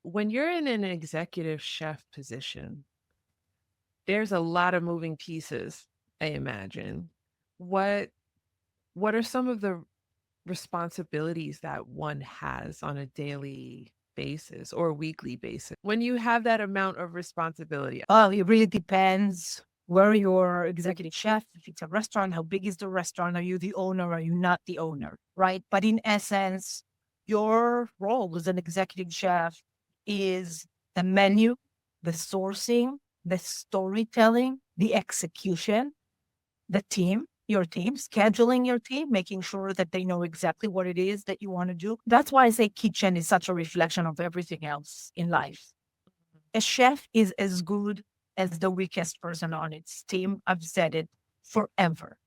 When you're in an executive chef position, there's a lot of moving pieces, I imagine. What what are some of the responsibilities that one has on a daily basis or weekly basis when you have that amount of responsibility? Well, it really depends where you're executive chef. If it's a restaurant, how big is the restaurant? Are you the owner? Are you not the owner? Right. But in essence, your role as an executive chef is the menu, the sourcing, the storytelling, the execution, the team, your team, scheduling your team, making sure that they know exactly what it is that you want to do. That's why I say kitchen is such a reflection of everything else in life. A chef is as good as the weakest person on its team. I've said it forever.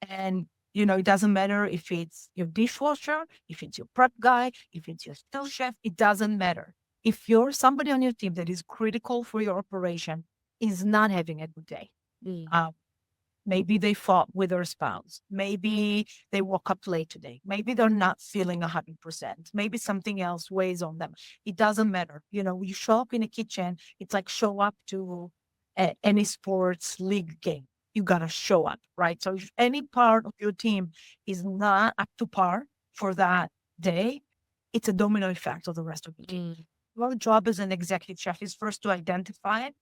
And, it doesn't matter if it's your dishwasher, if it's your prep guy, if it's your sous chef, it doesn't matter. If you're somebody on your team that is critical for your operation, is not having a good day. Mm. uh, Maybe they fought with their spouse. Maybe they woke up late today. Maybe they're not feeling 100%. Maybe something else weighs on them. It doesn't matter. You show up in a kitchen, it's like show up to any sports league game. You got to show up, right? So if any part of your team is not up to par for that day, it's a domino effect of the rest of the team. Mm. Our job as an executive chef is first to identify it,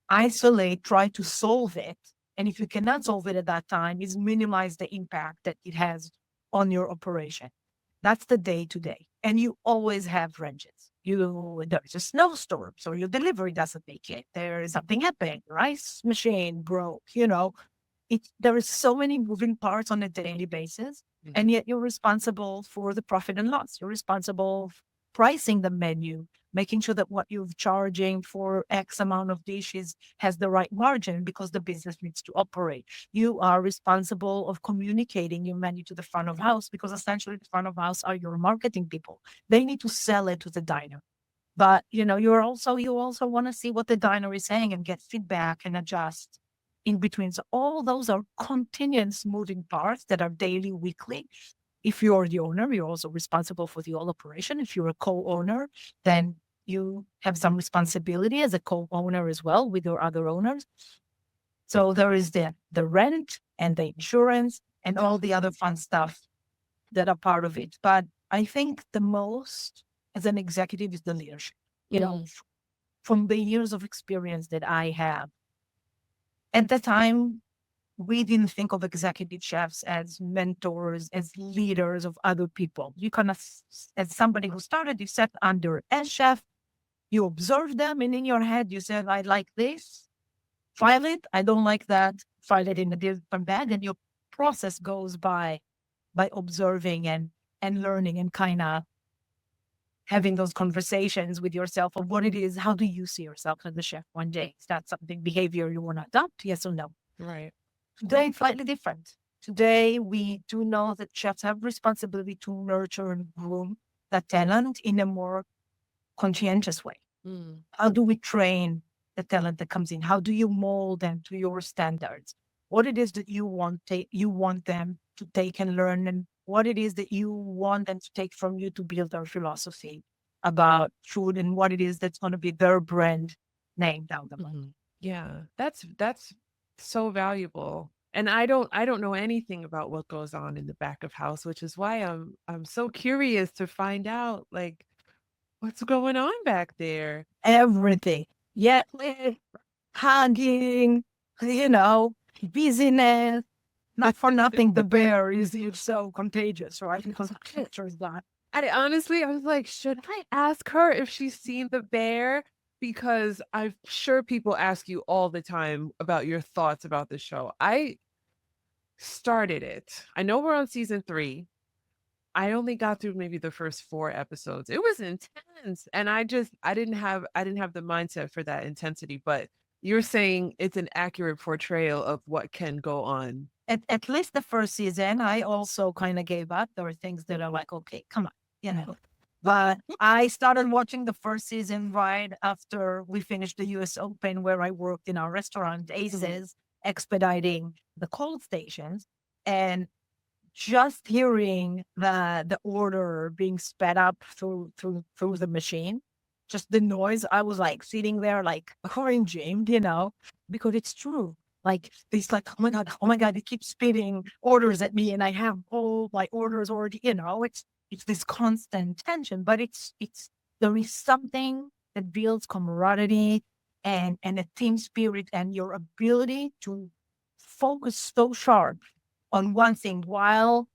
isolate, try to solve it. And if you cannot solve it at that time, is minimize the impact that it has on your operation. That's the day to day. And you always have wrenches. There's a snowstorm, so your delivery doesn't make it. There is something happening, rice machine broke, there is so many moving parts on a daily basis, Mhm. and yet you're responsible for the profit and loss. You're responsible for pricing the menu, making sure that what you're charging for X amount of dishes has the right margin because the business needs to operate. You are responsible of communicating your menu to the front of house because essentially the front of house are your marketing people. They need to sell it to the diner. But you also want to see what the diner is saying and get feedback and adjust in between. So all those are continuous moving parts that are daily, weekly. If you're the owner, you're also responsible for the whole operation. If you're a co-owner, then you have some responsibility as a co-owner as well with your other owners. So there is the rent and the insurance and all the other fun stuff that are part of it. But I think the most as an executive is the leadership. You know, Mm. from the years of experience that I have, at the time, we didn't think of executive chefs as mentors, as leaders of other people. You kind of, as somebody who started, you sat under a chef, you observe them, and in your head, you said, I like this, file it. I don't like that, file it in a different bag. And your process goes by observing and learning and kind of having those conversations with yourself of what it is. How do you see yourself as a chef one day? Is that something behavior you want to adopt? Yes or no? Right. Today, it's slightly different. Today, we do know that chefs have responsibility to nurture and groom that talent in a more conscientious way. Mm. How do we train the talent that comes in? How do you mold them to your standards? What it is that you want them to take and learn, and what it is that you want them to take from you to build their philosophy about food, and what it is that's going to be their brand name down the line. Mhm. Yeah, that's so valuable. And I don't know anything about what goes on in the back of house, which is why I'm so curious to find out like what's going on back there. Everything. Yet, hugging, you know, busyness. Not for nothing, the bear is so contagious, right? Because the culture is that. I honestly, I was like, should I ask her if she's seen the bear? Because I'm sure people ask you all the time about your thoughts about the show. I started it. I know we're on season 3. I only got through maybe the first 4 episodes. It was intense, and I didn't have the mindset for that intensity, but you're saying it's an accurate portrayal of what can go on. At least the first season, I also kind of gave up. There were things that are like, okay, come on, you know. But I started watching the first season right after we finished the US Open, where I worked in our restaurant, Mhm. Aces, expediting the cold stations. And just hearing the order being sped up through the machine, just the noise. I was like sitting there like orange, because it's true. Like it's like, oh my God, they keep spitting orders at me and I have all my orders already, it's this constant tension, but it's there is something that builds camaraderie and a team spirit and your ability to focus so sharp on one thing while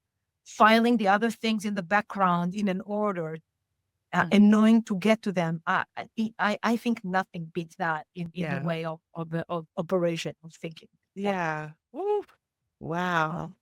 filing the other things in the background in an order, Mm. and knowing to get to them. I think nothing beats that in the Yeah. way of operation of thinking. Yeah. Yeah. Woo. Wow.